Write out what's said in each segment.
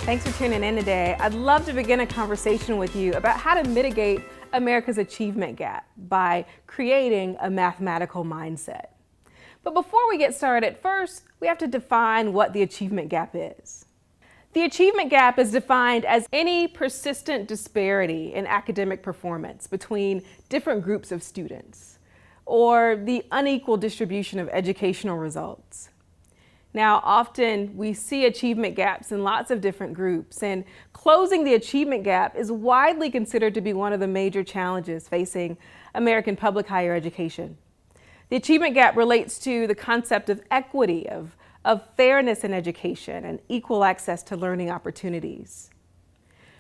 Thanks for tuning in today. I'd love to begin a conversation with you about how to mitigate America's achievement gap by creating a mathematical mindset. But before we get started, first, we have to define what the achievement gap is. The achievement gap is defined as any persistent disparity in academic performance between different groups of students, or the unequal distribution of educational results. Now, often we see achievement gaps in lots of different groups, and closing the achievement gap is widely considered to be one of the major challenges facing American public higher education. The achievement gap relates to the concept of equity, of fairness in education, and equal access to learning opportunities.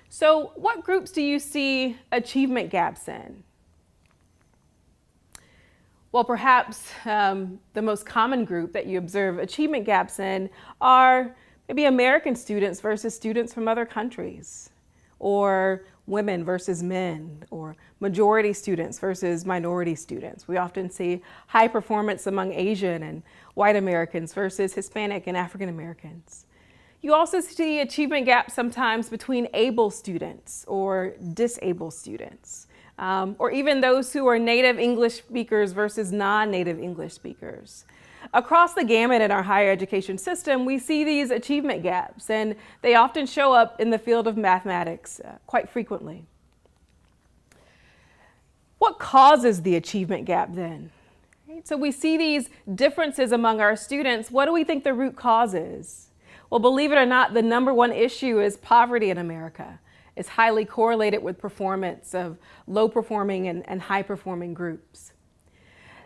So, what groups do you see achievement gaps in? Well, perhaps the most common group that you observe achievement gaps in are maybe American students versus students from other countries, or women versus men, or majority students versus minority students. We often see high performance among Asian and white Americans versus Hispanic and African Americans. You also see achievement gaps sometimes between able students or disabled students. Or even those who are native English speakers versus non-native English speakers. Across the gamut in our higher education system, we see these achievement gaps, and they often show up in the field of mathematics quite frequently. What causes the achievement gap then? So we see these differences among our students. What do we think the root cause is? Well, believe it or not, the number one issue is poverty in America. Is highly correlated with performance of low-performing and high-performing groups.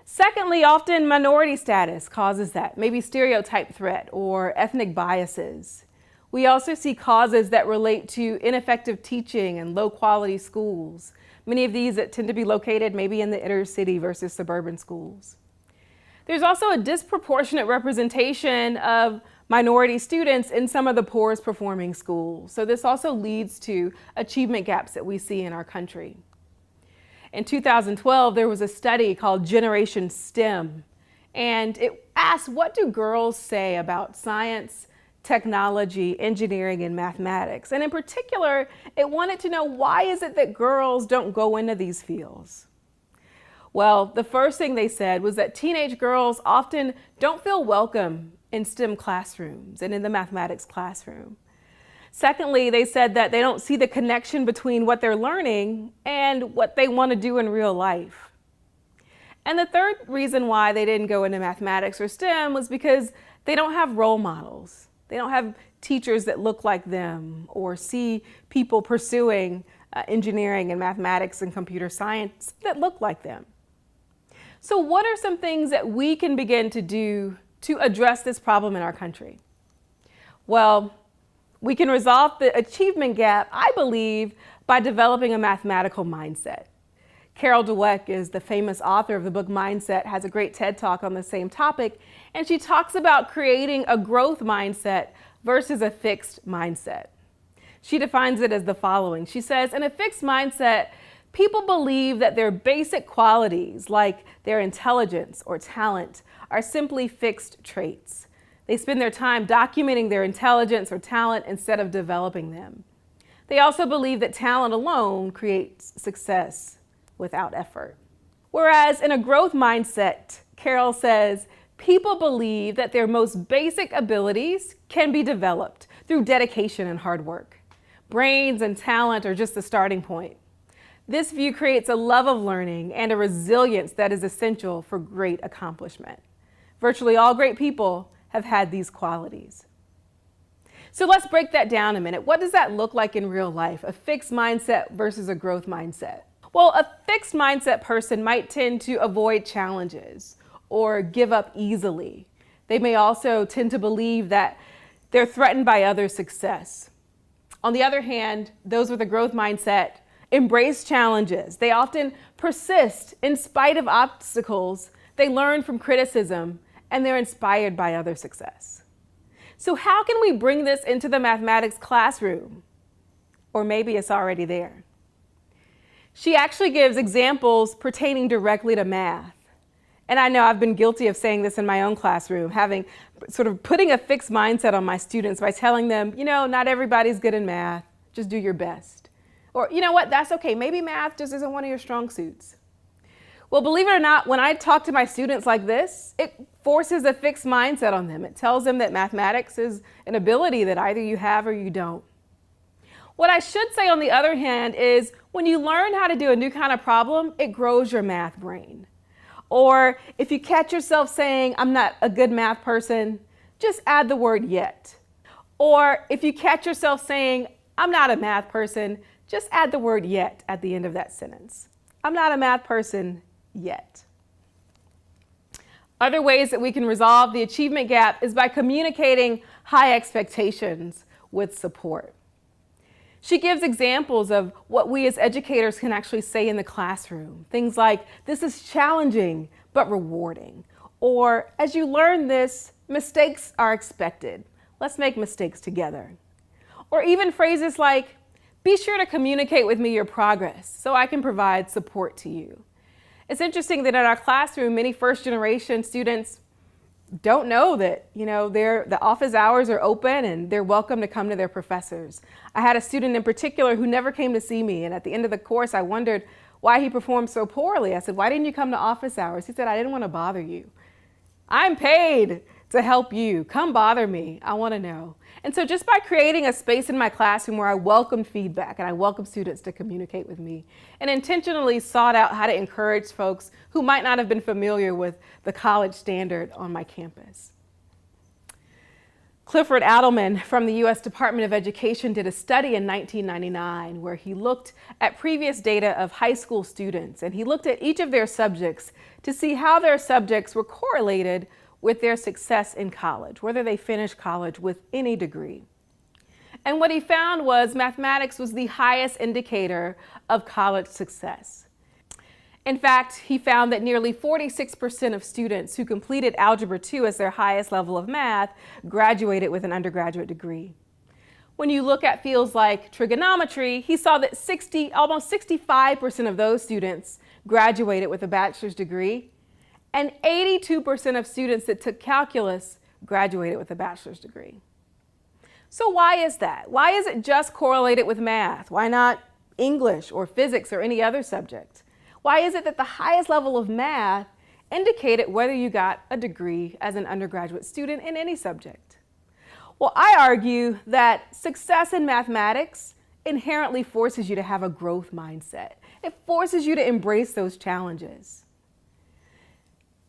Secondly, often minority status causes that, maybe stereotype threat or ethnic biases. We also see causes that relate to ineffective teaching and low-quality schools, many of these that tend to be located maybe in the inner city versus suburban schools. There's also a disproportionate representation of minority students in some of the poorest performing schools. So this also leads to achievement gaps that we see in our country. In 2012, there was a study called Generation STEM, and it asked, what do girls say about science, technology, engineering, and mathematics? And in particular, it wanted to know, why is it that girls don't go into these fields? Well, the first thing they said was that teenage girls often don't feel welcome in STEM classrooms and in the mathematics classroom. Secondly, they said that they don't see the connection between what they're learning and what they want to do in real life. And the third reason why they didn't go into mathematics or STEM was because they don't have role models. They don't have teachers that look like them or see people pursuing engineering and mathematics and computer science that look like them. So what are some things that we can begin to do to address this problem in our country? Well, we can resolve the achievement gap, I believe, by developing a mathematical mindset. Carol Dweck is the famous author of the book Mindset, has a great TED Talk on the same topic, and she talks about creating a growth mindset versus a fixed mindset. She defines it as the following. She says, in a fixed mindset, people believe that their basic qualities, like their intelligence or talent, are simply fixed traits. They spend their time documenting their intelligence or talent instead of developing them. They also believe that talent alone creates success without effort. Whereas in a growth mindset, Carol says, people believe that their most basic abilities can be developed through dedication and hard work. Brains and talent are just the starting point. This view creates a love of learning and a resilience that is essential for great accomplishment. Virtually all great people have had these qualities. So let's break that down a minute. What does that look like in real life? A fixed mindset versus a growth mindset. Well, a fixed mindset person might tend to avoid challenges or give up easily. They may also tend to believe that they're threatened by others' success. On the other hand, those with a growth mindset embrace challenges. They often persist in spite of obstacles. They learn from criticism, and they're inspired by other success. So how can we bring this into the mathematics classroom? Or maybe it's already there. She actually gives examples pertaining directly to math. And I know I've been guilty of saying this in my own classroom, having sort of putting a fixed mindset on my students by telling them, not everybody's good in math, just do your best. Or, you know what, that's okay, maybe math just isn't one of your strong suits. Well, believe it or not, when I talk to my students like this, it forces a fixed mindset on them. It tells them that mathematics is an ability that either you have or you don't. What I should say, on the other hand, is when you learn how to do a new kind of problem, it grows your math brain. Or if you catch yourself saying, I'm not a good math person, just add the word yet. Or if you catch yourself saying, I'm not a math person, just add the word yet at the end of that sentence. I'm not a math person yet. Other ways that we can resolve the achievement gap is by communicating high expectations with support. She gives examples of what we as educators can actually say in the classroom. Things like, this is challenging but rewarding. Or, as you learn this, mistakes are expected. Let's make mistakes together. Or even phrases like, be sure to communicate with me your progress so I can provide support to you. It's interesting that in our classroom, many first-generation students don't know that, the office hours are open and they're welcome to come to their professors. I had a student in particular who never came to see me, and at the end of the course, I wondered why he performed so poorly. I said, why didn't you come to office hours? He said, I didn't want to bother you. I'm paid to help you. Come bother me. I want to know. And so just by creating a space in my classroom where I welcomed feedback and I welcomed students to communicate with me and intentionally sought out how to encourage folks who might not have been familiar with the college standard on my campus. Clifford Adelman from the U.S. Department of Education did a study in 1999 where he looked at previous data of high school students, and he looked at each of their subjects to see how their subjects were correlated with their success in college, whether they finished college with any degree. And what he found was mathematics was the highest indicator of college success. In fact, he found that nearly 46% of students who completed Algebra 2 as their highest level of math graduated with an undergraduate degree. When you look at fields like trigonometry, he saw that almost 65% of those students graduated with a bachelor's degree, and 82% of students that took calculus graduated with a bachelor's degree. So why is that? Why is it just correlated with math? Why not English or physics or any other subject? Why is it that the highest level of math indicated whether you got a degree as an undergraduate student in any subject? Well, I argue that success in mathematics inherently forces you to have a growth mindset. It forces you to embrace those challenges.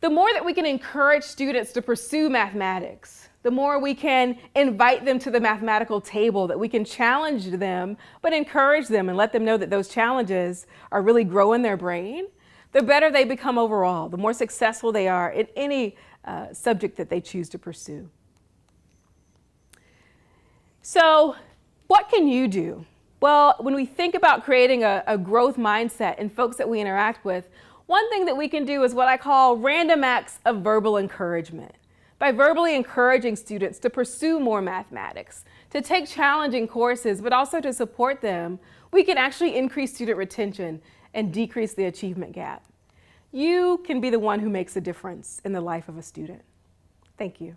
The more that we can encourage students to pursue mathematics, the more we can invite them to the mathematical table, that we can challenge them, but encourage them and let them know that those challenges are really growing their brain, the better they become overall, the more successful they are in any subject that they choose to pursue. So what can you do? Well, when we think about creating a growth mindset in folks that we interact with, one thing that we can do is what I call random acts of verbal encouragement. By verbally encouraging students to pursue more mathematics, to take challenging courses, but also to support them, we can actually increase student retention and decrease the achievement gap. You can be the one who makes a difference in the life of a student. Thank you.